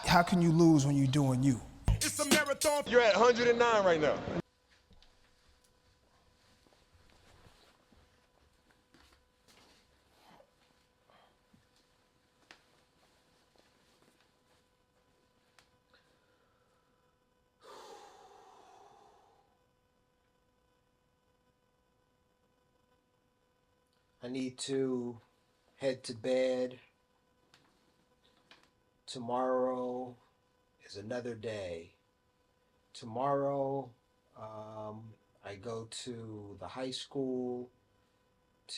how can you lose when you're doing you? It's a marathon. You're at 109 right now. I need to head to bed. Tomorrow is another day. Tomorrow, I go to the high school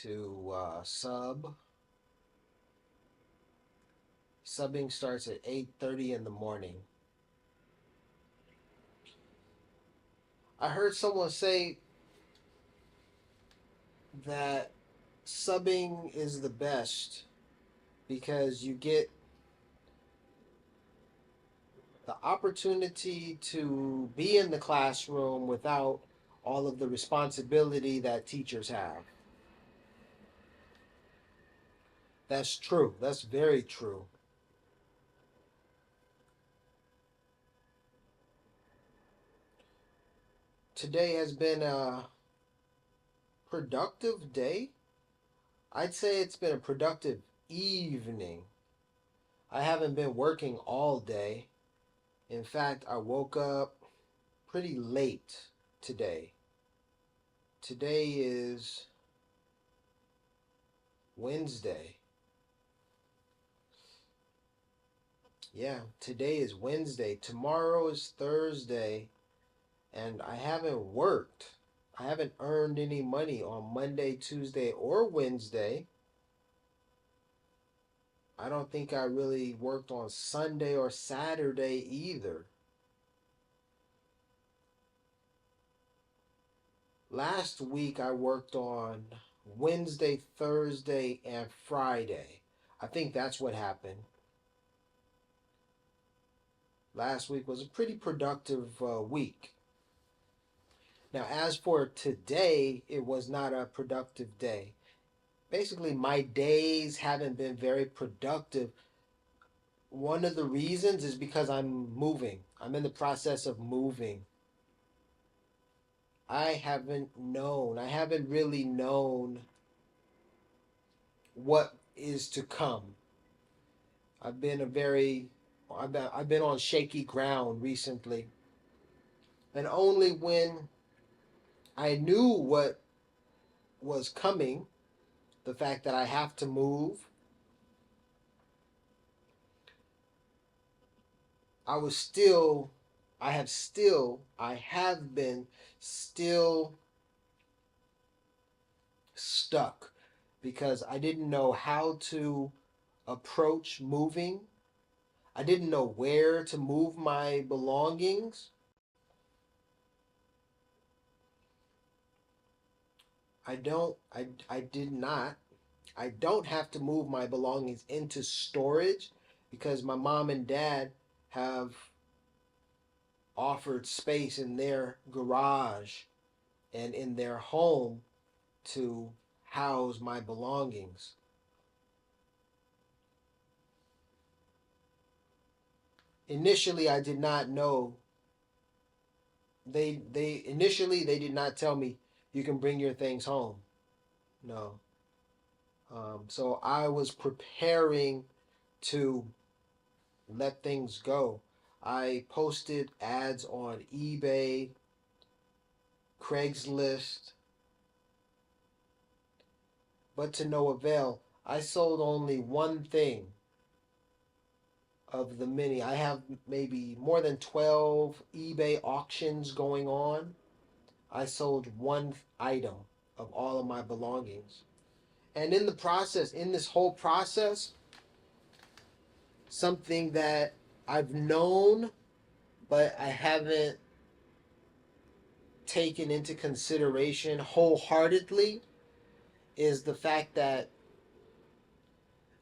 to sub. Subbing starts at 8:30 in the morning. I heard someone say that subbing is the best because you get the opportunity to be in the classroom without all of the responsibility that teachers have. That's true. That's very true. Today has been a productive day. I'd say it's been a productive evening. I haven't been working all day. In fact, I woke up pretty late today. Today is Wednesday. Yeah, today is Wednesday. Tomorrow is Thursday. And I haven't worked. I haven't earned any money on Monday, Tuesday, or Wednesday. I don't think I really worked on Sunday or Saturday either. Last week I worked on Wednesday, Thursday, and Friday. I think that's what happened. Last week was a pretty productive week. Now, as for today, it was not a productive day. Basically, my days haven't been very productive. One of the reasons is because I'm moving. I'm in the process of moving. I haven't really known what is to come. I've been I've been on shaky ground recently. And only when I knew what was coming, the fact that I have to move, I have been still stuck because I didn't know how to approach moving. I didn't know where to move my belongings. I did not. I don't have to move my belongings into storage because my mom and dad have offered space in their garage and in their home to house my belongings. Initially, I did not know. They did not tell me you can bring your things home. No. So I was preparing to let things go. I posted ads on eBay, Craigslist, but to no avail. I sold only one thing of the many. I have maybe more than 12 eBay auctions going on. I sold one item of all of my belongings. And in the process, in this whole process, something that I've known, but I haven't taken into consideration wholeheartedly is the fact that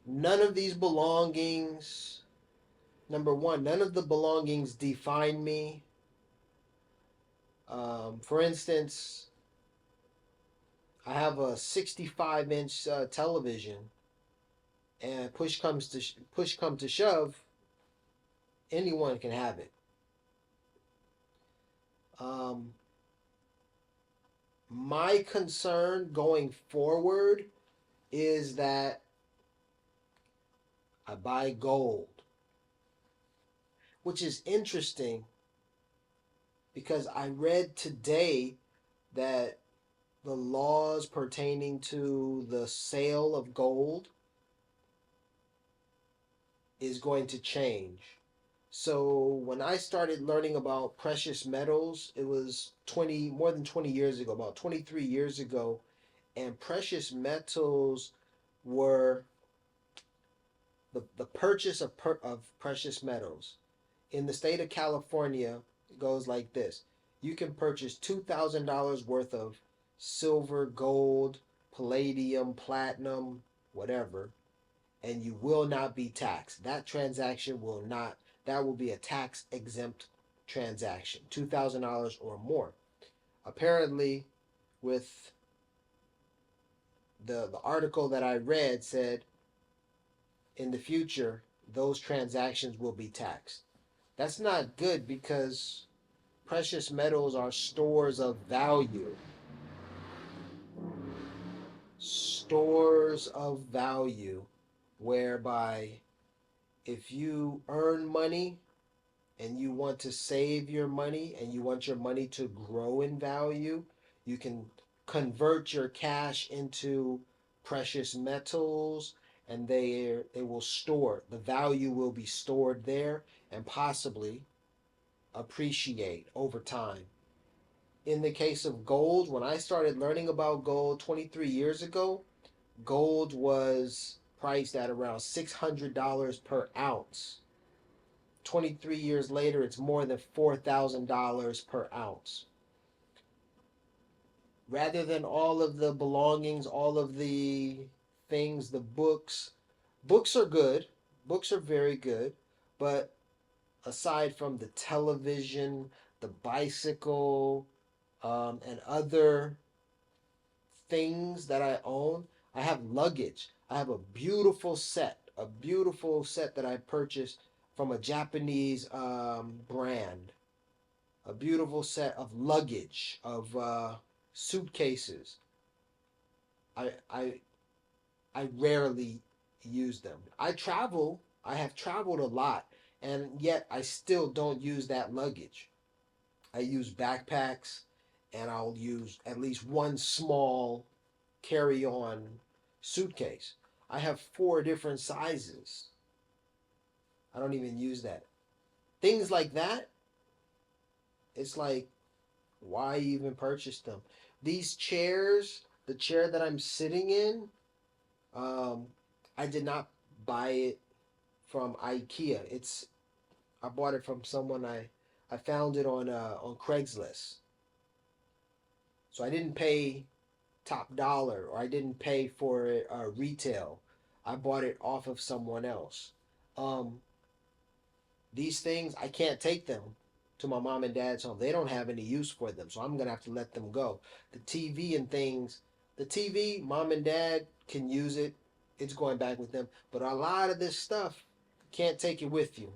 none of these belongings, number one, none of the belongings define me. For instance, I have a 65-inch television, and push comes to shove, Anyone can have it. My concern going forward is that I buy gold, which is interesting because I read today that the laws pertaining to the sale of gold is going to change. So when I started learning about precious metals, it was more than 20 years ago, about 23 years ago, and precious metals were the purchase of precious metals. In the state of California, it goes like this. You can purchase $2,000 worth of silver, gold, palladium, platinum, whatever, and you will not be taxed. That transaction will not, that will be a tax exempt transaction, $2,000 or more. Apparently, with the article that I read said in the future, those transactions will be taxed. That's not good because precious metals are stores of value. Stores of value, whereby if you earn money and you want to save your money and you want your money to grow in value, you can convert your cash into precious metals, and they will store, the value will be stored there and possibly appreciate over time. In the case of gold, when I started learning about gold 23 years ago, gold was priced at around $600 per ounce. 23 years later, it's more than $4,000 per ounce. Rather than all of the belongings, all of the things, the books are good. Books are very good. But aside from the television, the bicycle, and other things that I own, I have luggage. I have a beautiful set that I purchased from a Japanese brand. A beautiful set of luggage, of suitcases. I rarely use them. I have traveled a lot, and yet I still don't use that luggage. I use backpacks, and I'll use at least one small carry-on suitcase. I have 4 different sizes. I don't even use that. Things like that, it's like, why even purchase them? These chairs, the chair that I'm sitting in, I did not buy it from IKEA. I bought it from someone I found it on Craigslist. So I didn't pay top dollar, or I didn't pay for it retail. I bought it off of someone else. These things, I can't take them to my mom and dad's home. They don't have any use for them, so I'm gonna have to let them go. The TV and things, the TV, mom and dad can use it. It's going back with them. But a lot of this stuff, can't take it with you.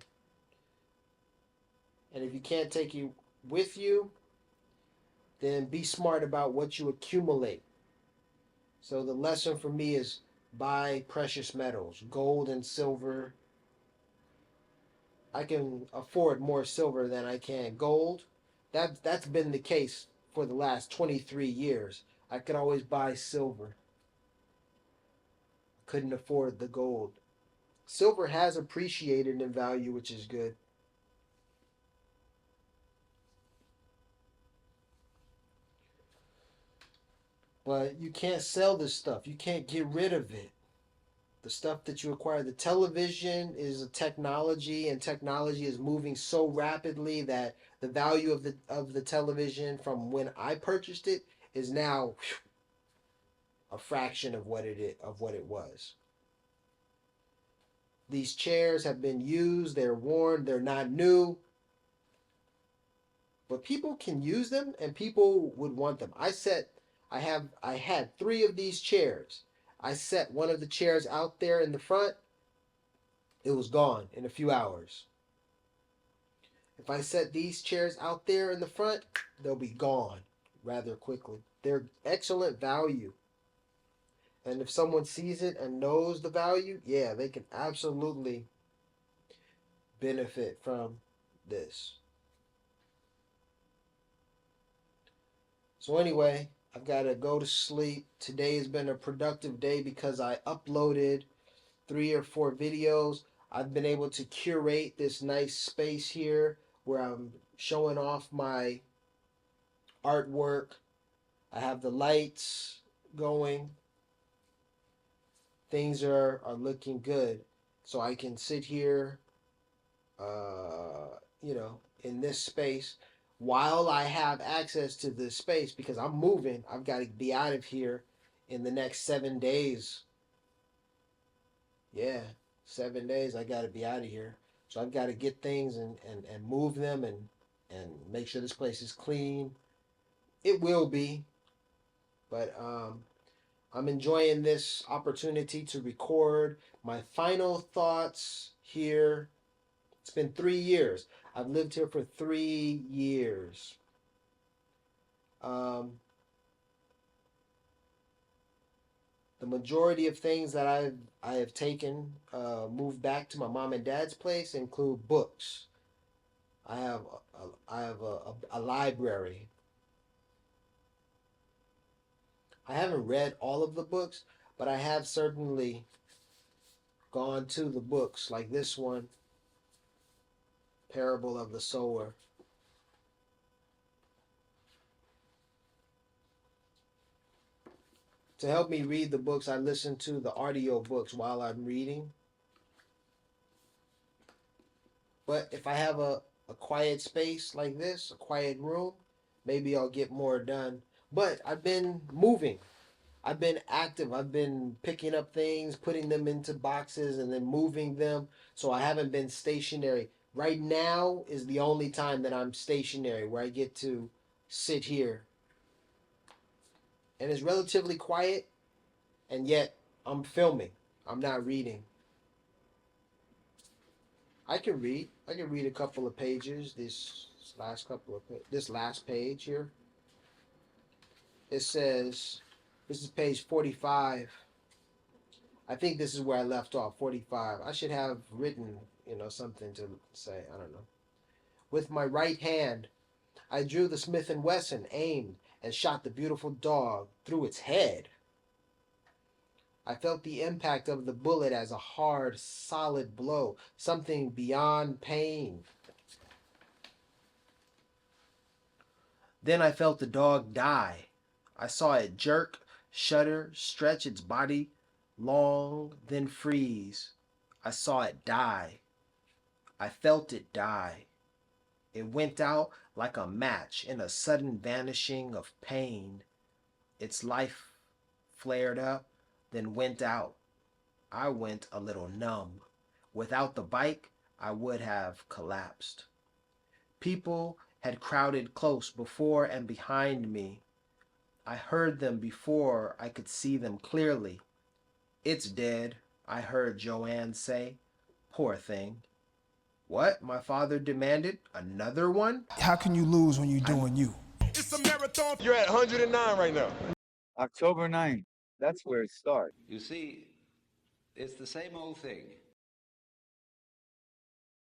And if you can't take it with you, then be smart about what you accumulate. So the lesson for me is buy precious metals, gold and silver. I can afford more silver than I can gold. That's been the case for the last 23 years. I could always buy silver. Couldn't afford the gold. Silver has appreciated in value, which is good. But you can't sell this stuff. You can't get rid of it. The stuff that you acquire, the television is a technology, and technology is moving so rapidly that the value of the television from when I purchased it is now a fraction of what it was. These chairs have been used, they're worn, they're not new. But people can use them, and people would want them. I had 3 of these chairs. I set one of the chairs out there in the front. It was gone in a few hours. If I set these chairs out there in the front, they'll be gone rather quickly. They're excellent value. And if someone sees it and knows the value, yeah, they can absolutely benefit from this. So anyway, I've got to go to sleep. Today has been a productive day because I uploaded 3 or 4 videos. I've been able to curate this nice space here where I'm showing off my artwork. I have the lights going. Things are looking good. So I can sit here, in this space while I have access to this space because I'm moving. I've got to be out of here in the next 7 days. Yeah, 7 days I got to be out of here. So I've got to get things and move them and make sure this place is clean. It will be. But I'm enjoying this opportunity to record my final thoughts here. It's been 3 years. I've lived here for 3 years. The majority of things that I have taken, moved back to my mom and dad's place include books. I have a library. I haven't read all of the books, but I have certainly gone to the books like this one, Parable of the Sower. To help me read the books, I listen to the audio books while I'm reading. But if I have a quiet space like this, a quiet room, maybe I'll get more done. But I've been moving. I've been active. I've been picking up things, putting them into boxes, and then moving them. So I haven't been stationary. Right now is the only time that I'm stationary, where I get to sit here. And it's relatively quiet, and yet I'm filming. I'm not reading. I can read. I can read a couple of pages. This last page here. It says, this is page 45. I think this is where I left off, 45. I should have written, something to say. I don't know. With my right hand, I drew the Smith & Wesson, aimed, and shot the beautiful dog through its head. I felt the impact of the bullet as a hard, solid blow, something beyond pain. Then I felt the dog die. I saw it jerk, shudder, stretch its body long, then freeze. I saw it die. I felt it die. It went out like a match in a sudden vanishing of pain. Its life flared up, then went out. I went a little numb. Without the bike, I would have collapsed. People had crowded close before and behind me. I heard them before I could see them clearly. It's dead, I heard Joanne say. Poor thing. What? My father demanded. Another one? How can you lose when you're doing you? It's a marathon. You're at 109 right now. October 9th. That's where it starts. You see, it's the same old thing.